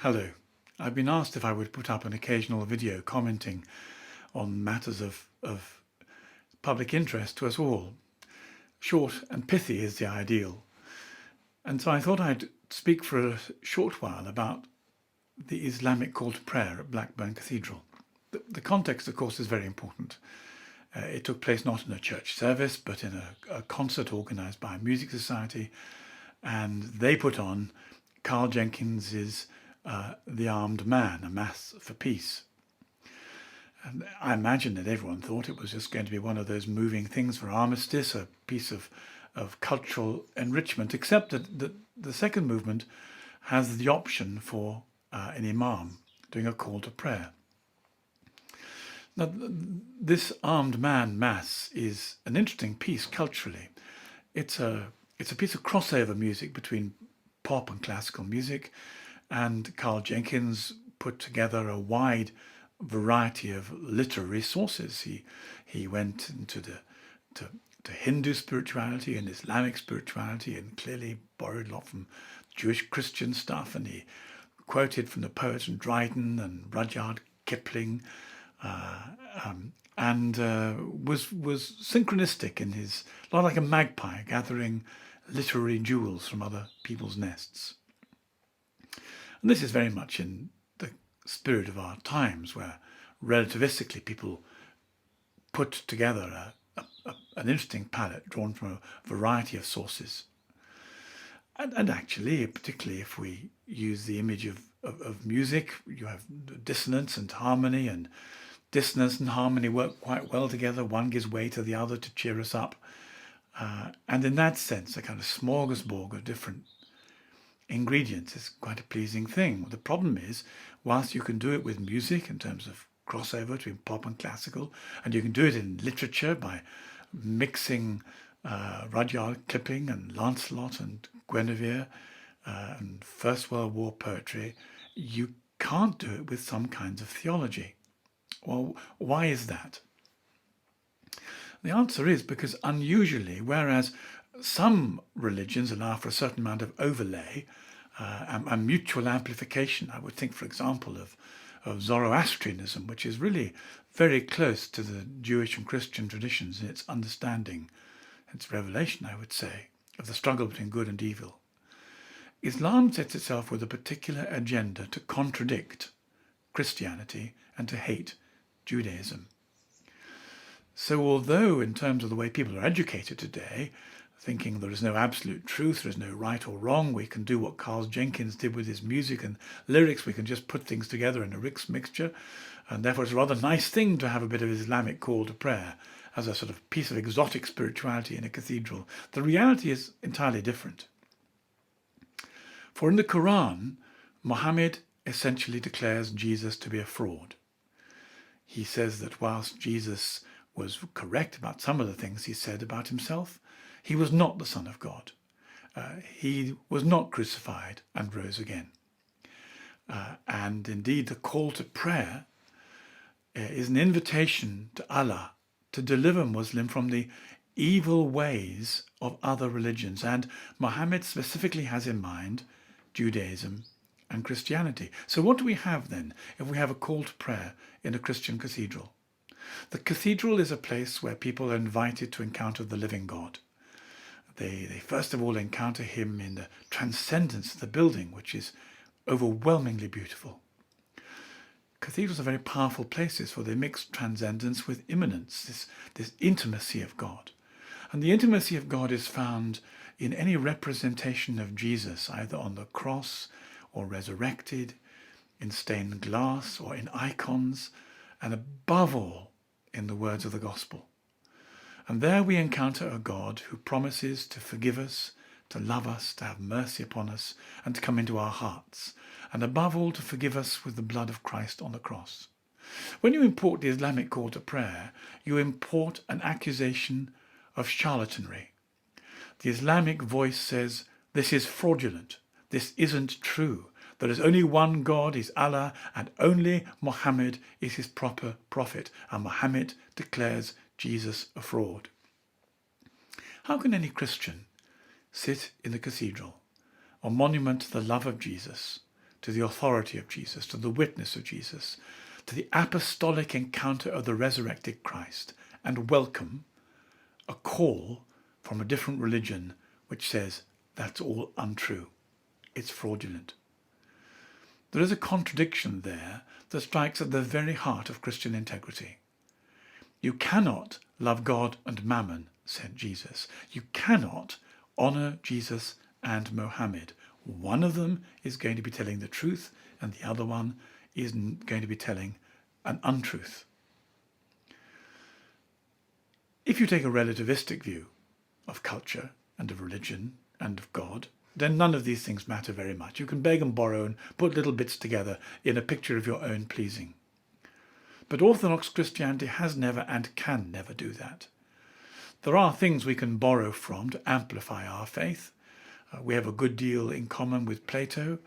Hello. I've been asked if I would put up an occasional video commenting on matters of public interest to us all. Short and pithy is the ideal. And so I thought I'd speak for a short while about the Islamic call to prayer at Blackburn Cathedral. The context, of course, is very important. It took place not in a church service, but in a concert organised by a music society, and they put on Carl Jenkins's The Armed Man, a Mass for Peace. And I imagine that everyone thought it was just going to be one of those moving things for armistice, a piece of cultural enrichment, except that the second movement has the option for an imam doing a call to prayer. Now, this Armed Man Mass is an interesting piece culturally. It's a piece of crossover music between pop and classical music, and Carl Jenkins put together a wide variety of literary sources. He went into to Hindu spirituality and Islamic spirituality, and clearly borrowed a lot from Jewish Christian stuff, and he quoted from the poets from Dryden and Rudyard Kipling, and was synchronistic in his, a lot like a magpie gathering literary jewels from other people's nests. And this is very much in the spirit of our times, where relativistically people put together an interesting palette drawn from a variety of sources. And actually, particularly if we use the image of music, you have dissonance and harmony, and dissonance and harmony work quite well together. One gives way to the other to cheer us up. And in that sense, a kind of smorgasbord of different ingredients is quite a pleasing thing. The problem is, whilst you can do it with music in terms of crossover between pop and classical, and you can do it in literature by mixing Rudyard Kipling and Lancelot and Guinevere and First World War poetry, you can't do it with some kinds of theology. Well, why is that? The answer is because unusually, whereas some religions allow for a certain amount of overlay and mutual amplification, I would think, for example, of Zoroastrianism, which is really very close to the Jewish and Christian traditions in its understanding, its revelation, I would say, of the struggle between good and evil. Islam sets itself with a particular agenda to contradict Christianity and to hate Judaism. So although in terms of the way people are educated today, thinking there is no absolute truth, there is no right or wrong, we can do what Carl Jenkins did with his music and lyrics, we can just put things together in a rich mixture, and therefore it's a rather nice thing to have a bit of Islamic call to prayer as a sort of piece of exotic spirituality in a cathedral. The reality is entirely different. For in the Quran, Muhammad essentially declares Jesus to be a fraud. He says that whilst Jesus was correct about some of the things he said about himself, he was not the Son of God. He was not crucified and rose again. And indeed, the call to prayer is an invitation to Allah to deliver Muslim from the evil ways of other religions. And Muhammad specifically has in mind Judaism and Christianity. So what do we have then if we have a call to prayer in a Christian cathedral? The cathedral is a place where people are invited to encounter the living God. They first of all encounter him in the transcendence of the building, which is overwhelmingly beautiful. Cathedrals are very powerful places, for they mix transcendence with immanence, this intimacy of God. And the intimacy of God is found in any representation of Jesus, either on the cross or resurrected, in stained glass or in icons, and above all, in the words of the gospel. And there we encounter a God who promises to forgive us, to love us, to have mercy upon us, and to come into our hearts, and above all to forgive us with the blood of Christ on the cross. When you import the Islamic call to prayer, you import an accusation of charlatanry. The Islamic voice says, this is fraudulent, this isn't true. There is only one God, is Allah, and only Muhammad is his proper prophet, and Muhammad declares Jesus a fraud. How can any Christian sit in the cathedral, a monument to the love of Jesus, to the authority of Jesus, to the witness of Jesus, to the apostolic encounter of the resurrected Christ, and welcome a call from a different religion which says that's all untrue. It's fraudulent. There is a contradiction there that strikes at the very heart of Christian integrity. You cannot love God and mammon, said Jesus. You cannot honour Jesus and Mohammed. One of them is going to be telling the truth and the other one is going to be telling an untruth. If you take a relativistic view of culture and of religion and of God, then none of these things matter very much. You can beg and borrow and put little bits together in a picture of your own pleasing. But Orthodox Christianity has never and can never do that. There are things we can borrow from to amplify our faith. We have a good deal in common with Plato,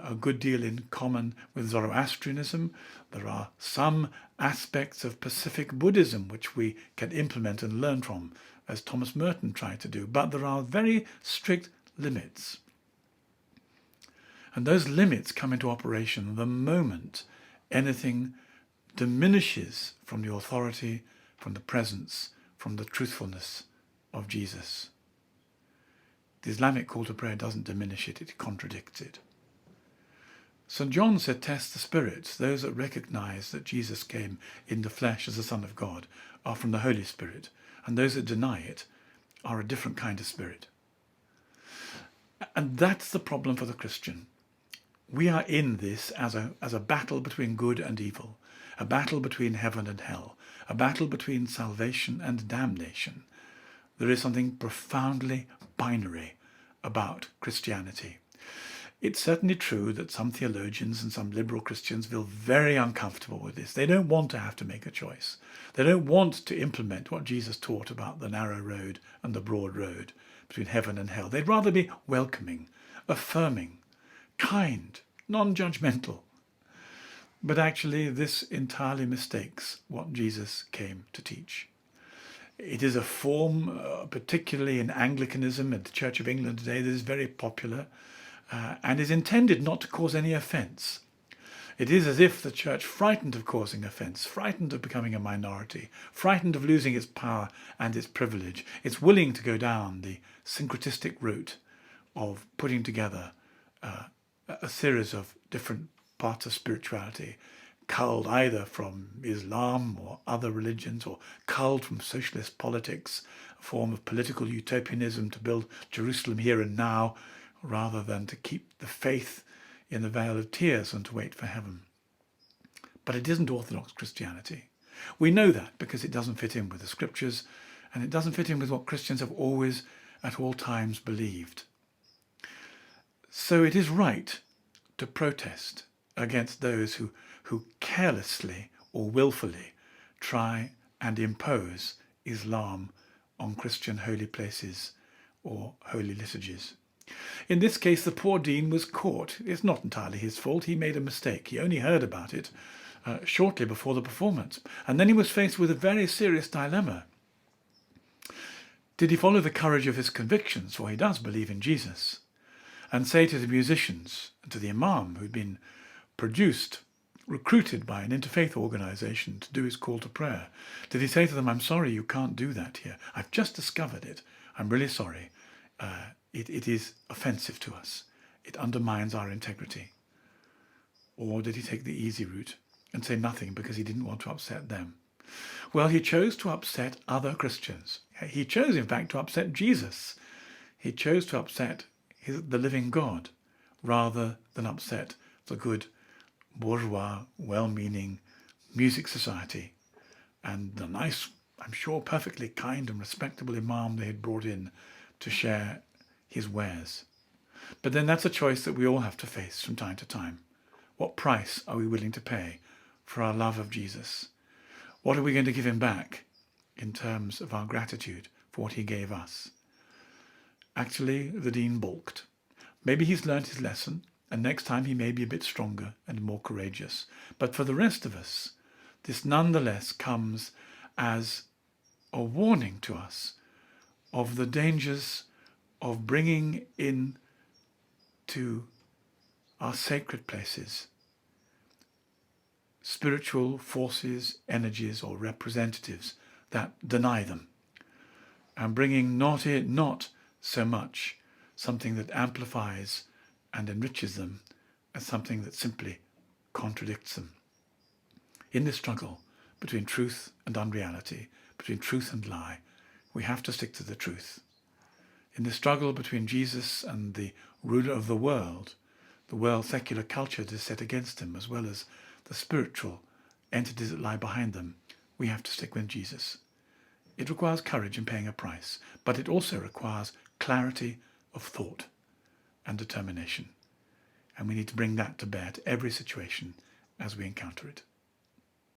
a good deal in common with Zoroastrianism. There are some aspects of Pacific Buddhism which we can implement and learn from, as Thomas Merton tried to do. But there are very strict limits. And those limits come into operation the moment anything diminishes from the authority, from the presence, from the truthfulness of Jesus. The Islamic call to prayer doesn't diminish it, it contradicts it. St. John said, test the spirits. Those that recognize that Jesus came in the flesh as the Son of God are from the Holy Spirit, and those that deny it are a different kind of spirit. And that's the problem for the Christian. We are in this as a battle between good and evil, a battle between heaven and hell, a battle between salvation and damnation. There is something profoundly binary about Christianity. It's certainly true that some theologians and some liberal Christians feel very uncomfortable with this. They don't want to have to make a choice. They don't want to implement what Jesus taught about the narrow road and the broad road between heaven and hell. They'd rather be welcoming, affirming, kind, non-judgmental. But actually, this entirely mistakes what Jesus came to teach. It is a form, particularly in Anglicanism and the Church of England today, that is very popular and is intended not to cause any offence. It is as if the church, frightened of causing offence, frightened of becoming a minority, frightened of losing its power and its privilege, is willing to go down the syncretistic route of putting together a series of different parts of spirituality, culled either from Islam or other religions, or culled from socialist politics, a form of political utopianism to build Jerusalem here and now, rather than to keep the faith in the vale of tears and to wait for heaven. But it isn't Orthodox Christianity. We know that because it doesn't fit in with the scriptures, and it doesn't fit in with what Christians have always, at all times, believed. So it is right to protest against those who carelessly or willfully try and impose Islam on Christian holy places or holy liturgies. In this case, the poor dean was caught. It's not entirely his fault. He made a mistake. He only heard about it shortly before the performance. And then he was faced with a very serious dilemma. Did he follow the courage of his convictions, for he does believe in Jesus, and say to the musicians and to the imam who'd been recruited by an interfaith organisation to do his call to prayer, did he say to them, I'm sorry, you can't do that here. I've just discovered it. I'm really sorry. It is offensive to us. It undermines our integrity. Or did he take the easy route and say nothing because he didn't want to upset them? Well, he chose to upset other Christians. He chose, in fact, to upset Jesus. He chose to upset the living God rather than upset the good bourgeois, well-meaning music society and the nice, I'm sure, perfectly kind and respectable imam they had brought in to share his wares. But then that's a choice that we all have to face from time to time. What price are we willing to pay for our love of Jesus? What are we going to give him back in terms of our gratitude for what he gave us? Actually, the dean balked. Maybe he's learned his lesson, and next time he may be a bit stronger and more courageous. But for the rest of us, this nonetheless comes as a warning to us of the dangers of bringing in to are sacred places, spiritual forces, energies, or representatives that deny them, and bringing not so much something that amplifies and enriches them as something that simply contradicts them. In this struggle between truth and unreality, between truth and lie, we have to stick to the truth. In the struggle between Jesus and the ruler of the world secular culture is set against him, as well as the spiritual entities that lie behind them, we have to stick with Jesus. It requires courage in paying a price, but it also requires clarity of thought and determination. And we need to bring that to bear to every situation as we encounter it.